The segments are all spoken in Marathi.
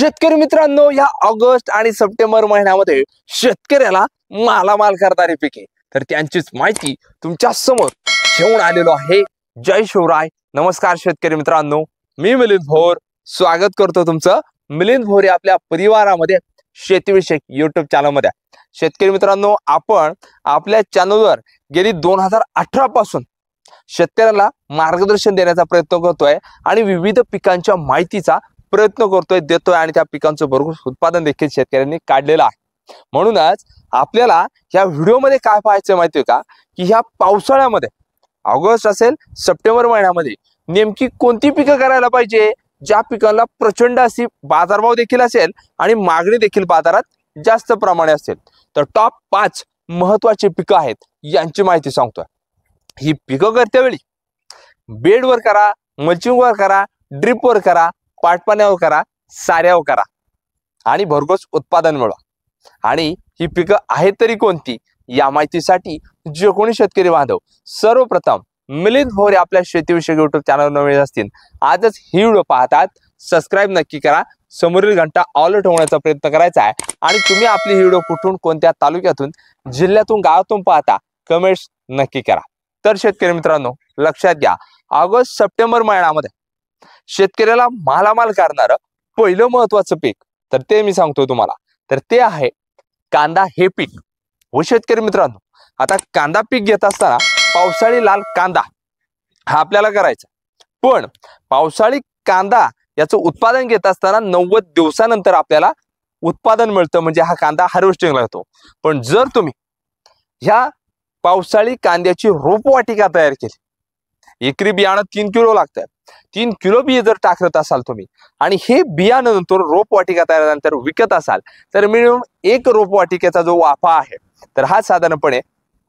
शेतकरी मित्रांनो, या ऑगस्ट आणि सप्टेंबर महिन्यामध्ये शेतकऱ्याला मालामाल करणारी पिके तर त्यांचीच माहिती तुमच्या समोर घेऊन आलेलो आहे। जय शिवराय। नमस्कार शेतकरी मित्रांनो, मी मिलिंद भोर स्वागत करतो तुमचं मिलिंद भोर या आपल्या परिवारामध्ये शेतीविषयक YouTube चॅनलमध्ये। शेतकरी मित्रांनो, आपण आपल्या चॅनलवर गेली 2018 पासून शेतकऱ्याला मार्गदर्शन देण्याचा प्रयत्न करतोय आणि विविध पिकांच्या माहितीचा प्रयत्न करतोय, देतोय आणि त्या पिकांचं भरपूर उत्पादन देखील शेतकऱ्यांनी काढलेलं आहे। म्हणूनच आपल्याला या व्हिडिओमध्ये काय पाहायचं माहितीये का, की ह्या पावसाळ्यामध्ये ऑगस्ट असेल सप्टेंबर महिन्यामध्ये नेमकी कोणती पिकं करायला पाहिजे, ज्या पिकांना प्रचंड अशी बाजारभाव देखील असेल आणि मागणी देखील बाजारात जास्त प्रमाणे असेल। तर टॉप 5 महत्त्वाची पिकं आहेत यांची माहिती सांगतोय। ही पिकं करतेवेळी बेडवर करा, मल्चिंगवर करा, ड्रिपवर करा, पाटपाण्यावर करा, साऱ्यावर करा आणि भरघोस उत्पादन मिळवा। आणि ही पिकं आहेत तरी कोणती, या माहितीसाठी जे कोणी शेतकरी बांधव सर्वप्रथम मिलिंद भोर आपल्या शेतीविषयक YouTube चॅनल नवीन असतील, आजच ही व्हिडिओ पाहतात सबस्क्राइब नक्की करा, समोरील घंटा ऑल ठेवण्याचा प्रयत्न करायचा आहे। आणि तुम्ही आपली ही व्हिडिओ कुठून, कोणत्या तालुक्यातून, जिल्ह्यातून, गावातून पाहता कमेंट्स नक्की करा। तर शेतकरी मित्रांनो, लक्षात घ्या, ऑगस्ट सप्टेंबर महिन्यामध्ये शेतकऱ्याला मालामाल करणारं पहिलं महत्त्वाचं पीक तर ते मी सांगतो तुम्हाला, तर ते आहे कांदा हे पीक। हो शेतकरी मित्रांनो, आता कांदा पीक घेत असताना पावसाळी लाल कांदा हा आपल्याला करायचा, पण पावसाळी कांदा याचं उत्पादन घेत असताना 90 दिवसानंतर आपल्याला उत्पादन मिळतं, म्हणजे हा कांदा हार्वेस्टिंगला येतो। पण जर तुम्ही ह्या पावसाळी कांद्याची रोपवाटिका तयार केली, एकरी बियाणं 3 किलो लागतं, 3 किलो बी जर टाकत असाल तुम्ही आणि हे बियाणं नंतर रोपवाटिका तयार झाल्यानंतर विकत असाल, तर मिनिमम एक रोपवाटिकेचा जो वाफा आहे तर हा साधारणपणे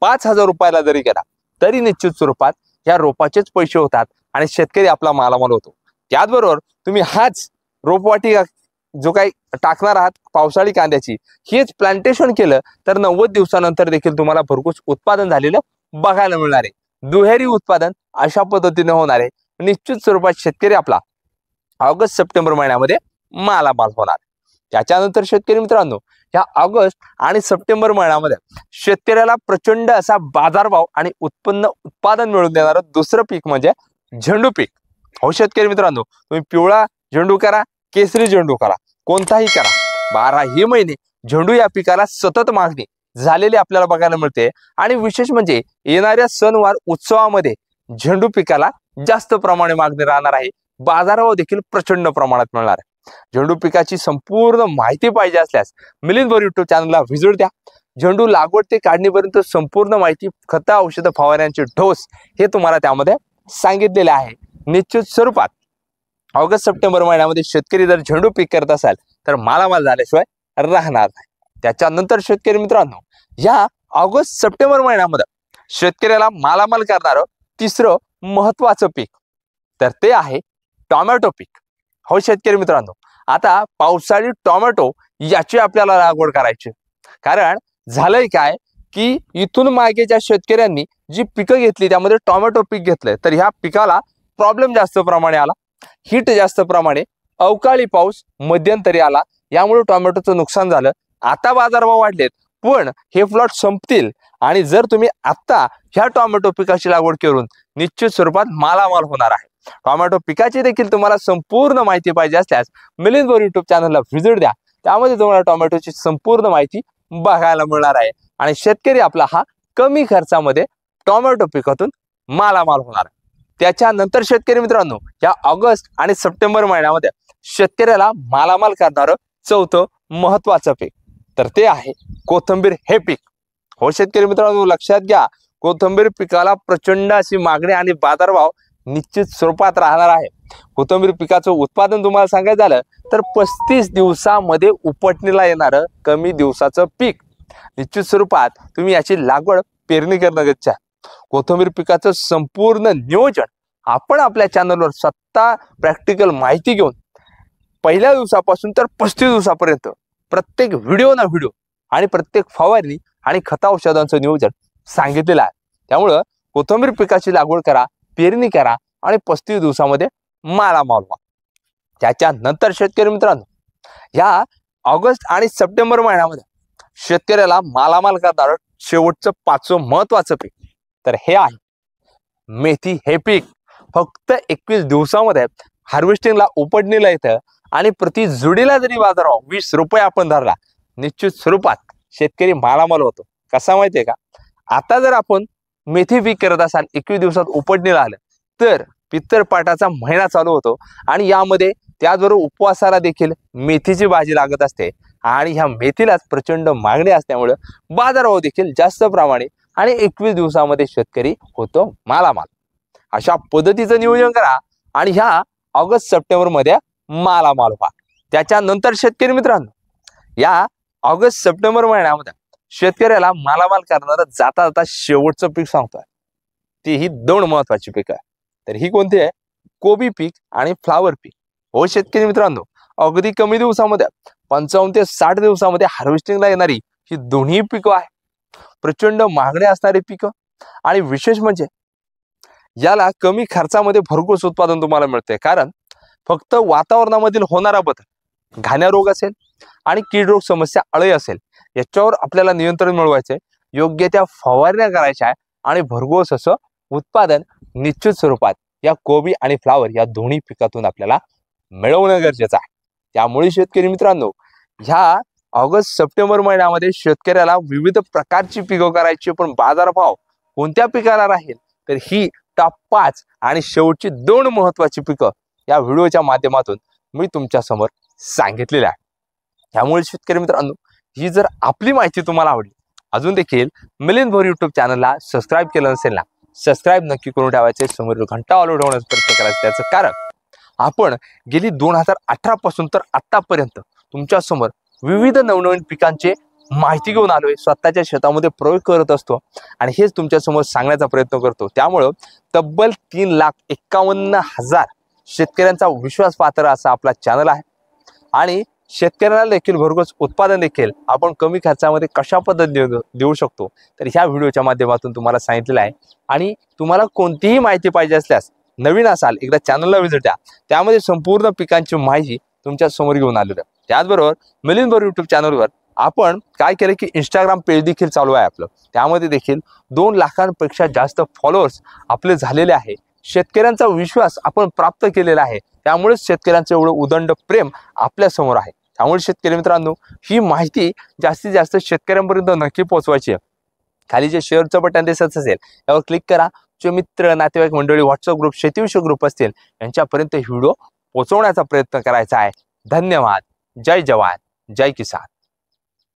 5000 रुपयाला जरी गेला तरी निश्चित स्वरूपात या रोपाचेच पैसे होतात आणि शेतकरी आपला मालामाल होतो। त्याचबरोबर तुम्ही हाच रोपवाटिका जो काही टाकणार आहात पावसाळी कांद्याची, हेच प्लांटेशन केलं तर 90 दिवसानंतर देखील तुम्हाला भरघोस उत्पादन झालेलं बघायला मिळणार आहे। दुहेरी उत्पादन अशा पद्धतीने होणार आहे। निश्चित स्वरूपात शेतकरी आपला ऑगस्ट सप्टेंबर महिन्यामध्ये मालामाल होणार। त्याच्यानंतर शेतकरी मित्रांनो, या ऑगस्ट आणि सप्टेंबर महिन्यामध्ये शेतकऱ्याला प्रचंड असा बाजारभाव आणि उत्पादन मिळवून देणारं दुसरं पीक म्हणजे झेंडू पीक। हो शेतकरी मित्रांनो, तुम्ही पिवळा झेंडू करा, केसरी झेंडू करा, कोणताही करा, 12ही महिने झेंडू या पिकाला सतत मागणी झालेली आपल्याला बघायला मिळते। आणि विशेष म्हणजे येणाऱ्या सणवार उत्सवामध्ये झेंडू पिकाला जास्त प्रमाणे मागणी राहणार आहे, बाजारभाव देखील प्रचंड प्रमाणात मिळणार आहे। झेंडू पिकाची संपूर्ण माहिती पाहिजे असल्यास मिलिंद भोर YouTube चॅनलला व्हिजिट द्या। झेंडू लागवड ते काढणीपर्यंत संपूर्ण माहिती, खतं, औषधं, फवाऱ्यांचे डोस हे तुम्हाला त्यामध्ये सांगितलेले आहे। निश्चित स्वरूपात ऑगस्ट सप्टेंबर महिन्यामध्ये शेतकरी जर झेंडू पीक करत असाल तर मालामाल झाल्याशिवाय राहणार नाही। त्याच्यानंतर शेतकरी मित्रांनो, या ऑगस्ट सप्टेंबर महिन्यामध्ये शेतकऱ्याला मालामाल करणारं तिसरं महत्त्वाचं पीक तर ते आहे टोमॅटो पीक। हो शेतकरी मित्रांनो, आता पावसाळी टोमॅटो याची आपल्याला लागवड करायची, कारण झालंय काय की इथून मागे ज्या शेतकऱ्यांनी जी पिकं घेतली त्यामध्ये टोमॅटो पीक घेतलंय, तर ह्या पिकाला प्रॉब्लेम जास्त प्रमाणे आला, हीट जास्त प्रमाणे, अवकाळी पाऊस मध्यंतरी आला, यामुळे टोमॅटोचं नुकसान झालं। आता बाजारभाव वाढलेत, पण हे प्लॉट संपतील आणि जर तुम्ही आता ह्या टोमॅटो पिकाची लागवड करून निश्चित स्वरूपात मालामाल होणार आहे। टोमॅटो पिकाची देखील तुम्हाला संपूर्ण माहिती पाहिजे असल्यास मिलिंद भोर YouTube चॅनलला व्हिजिट द्या, त्यामध्ये तुम्हाला टोमॅटोची संपूर्ण माहिती बघायला मिळणार आहे आणि शेतकरी आपला हा कमी खर्चामध्ये टोमॅटो पिकातून मालामाल होणार आहे। त्याच्यानंतर शेतकरी मित्रांनो, या ऑगस्ट आणि सप्टेंबर महिन्यामध्ये शेतकऱ्याला मालामाल करणारं चौथं महत्त्वाचं पीक तर ते आहे कोथिंबीर हे पीक। हो शेतकरी मित्रांनो, लक्षात घ्या, कोथिंबीर पिकाला प्रचंड अशी मागणी आणि बाजारभाव निश्चित स्वरूपात राहणार आहे। कोथिंबीर पिकाचं उत्पादन तुम्हाला सांगायचं झालं तर 35 दिवसामध्ये उपटणीला येणारं कमी दिवसाचं पीक। निश्चित स्वरूपात तुम्ही याची लागवड, पेरणी करणं गरजेचं आहे। कोथिंबीर पिकाचं संपूर्ण नियोजन आपण आपल्या चॅनलवर स्वतः प्रॅक्टिकल माहिती घेऊन पहिल्या दिवसापासून तर 35 दिवसापर्यंत प्रत्येक व्हिडिओ ना व्हिडिओ आणि प्रत्येक फवारणी आणि खत औषधांचं नियोजन सांगितलेलं आहे। त्यामुळं कोथिंबीर पिकाची लागवड करा, पेरणी करा आणि 35 दिवसामध्ये मालामाल व्हा। त्याच्यानंतर शेतकरी मित्रांनो, या ऑगस्ट आणि सप्टेंबर महिन्यामध्ये शेतकऱ्याला मालामाल करणारं शेवटचं पाचवं महत्वाचं पीक तर हे आहे मेथी। हे पीक फक्त 21 दिवसामध्ये हार्वेस्टिंगला उपडणीला येतं आणि प्रति जुडीला जरी बाजारभाव 20 रुपये आपण धरला, निश्चित स्वरूपात शेतकरी मालामाल होतो। कसा माहितीये का, आता जर आपण मेथी पीक करत असाल 21 दिवसात उपडणीला आलं तर पित्तरपाटाचा महिना चालू होतो आणि यामध्ये त्याचबरोबर उपवासाला देखील मेथीची भाजी लागत असते आणि ह्या मेथीलाच प्रचंड मागणी असल्यामुळे बाजारभाव देखील जास्त प्रमाणे आणि 21 दिवसामध्ये शेतकरी होतो मालामाल। अशा पद्धतीचं नियोजन करा आणि ह्या ऑगस्ट सप्टेंबर मध्ये मालामाल व्हा। त्याच्यानंतर शेतकरी मित्रांनो, या ऑगस्ट सप्टेंबर महिन्यामध्ये शेतकऱ्याला मालामाल करणारं जाता जाता शेवटचं पीक सांगतोय, ती ही दोन महत्वाची पीक आहे। तर ही कोणती आहे, कोबी पीक आणि फ्लावर पीक। हो शेतकरी मित्रांनो, अगदी कमी दिवसामध्ये 55 ते 60 दिवसामध्ये हार्वेस्टिंगला येणारी ही दोन्ही पिकं आहे। प्रचंड मागणी असणारी पिकं आणि विशेष म्हणजे याला कमी खर्चामध्ये भरघोस उत्पादन तुम्हाला मिळते, कारण फक्त वातावरणामधील होणारा बदल, घाण्या रोग असेल आणि कीड रोग समस्या अळी असेल याच्यावर आपल्याला नियंत्रण मिळवायचे, योग्य त्या फवारण्या करायच्या आहे आणि भरघोस असं उत्पादन निश्चित स्वरूपात या कोबी आणि फ्लावर या दोन्ही पिकातून आपल्याला मिळवणं गरजेचं आहे। त्यामुळे शेतकरी मित्रांनो, ह्या ऑगस्ट सप्टेंबर महिन्यामध्ये शेतकऱ्याला विविध प्रकारची पिकं करायची, पण बाजारभाव कोणत्या पिकाला राहील तर ही टॉप 5 आणि शेवटची दोन महत्वाची पिकं या व्हिडिओच्या माध्यमातून मी तुमच्या समोर सांगितलेली आहे। त्यामुळे शेतकरी मित्रांनो, ही जर आपली माहिती तुम्हाला आवडली, अजून देखील मिलिंद भोर यूट्यूब चॅनलला सबस्क्राईब केलं नसेल ना, सबस्क्राईब नक्की करून ठेवायचे, समोर घंटा ऑल उठवण्याचा प्रयत्न करायचा। त्याचं कारण आपण गेली 2018 पासून तर आतापर्यंत तुमच्या समोर विविध नवनवीन पिकांचे माहिती घेऊन आलोय, स्वतःच्या शेतामध्ये प्रयोग करत असतो आणि हेच तुमच्या समोर सांगण्याचा प्रयत्न करतो। त्यामुळे तब्बल 3,51,000 शेतकऱ्यांचा विश्वासपात्र असा आपला चॅनल आहे आणि शेतकऱ्याला देखील भरघोस उत्पादन देखील आपण कमी खर्चामध्ये कशा पद्धतीने देऊ शकतो तर ह्या व्हिडिओच्या माध्यमातून तुम्हाला सांगितलेलं आहे। आणि तुम्हाला कोणतीही माहिती पाहिजे असल्यास, नवीन असाल एकदा चॅनलला व्हिजिट द्या, त्यामध्ये संपूर्ण पिकांची माहिती तुमच्या समोर घेऊन आलेली आहे। त्याचबरोबर मिलिंद भोर यूट्यूब चॅनलवर आपण काय केलं की इंस्टाग्राम पेज देखील चालू आहे आपलं, त्यामध्ये देखील 2 लाखांपेक्षा जास्त फॉलोअर्स आपले झालेले आहे। शेतकऱ्यांचा विश्वास आपण प्राप्त केलेला आहे, त्यामुळे शेतकऱ्यांचं एवढं उदंड प्रेम आपल्या समोर आहे। त्यामुळे शेतकरी मित्रांनो, ही माहिती जास्तीत जास्त शेतकऱ्यांपर्यंत नक्की पोहोचवायची आहे। खाली जे शेअरचं बटन दिसत असेल त्यावर क्लिक करा, जे मित्र नातेवाईक मंडळी व्हॉट्सअप ग्रुप शेतीविषयक ग्रुप असतील यांच्यापर्यंत व्हिडिओ पोहोचवण्याचा प्रयत्न करायचा आहे। धन्यवाद। जय जवान जय किसान।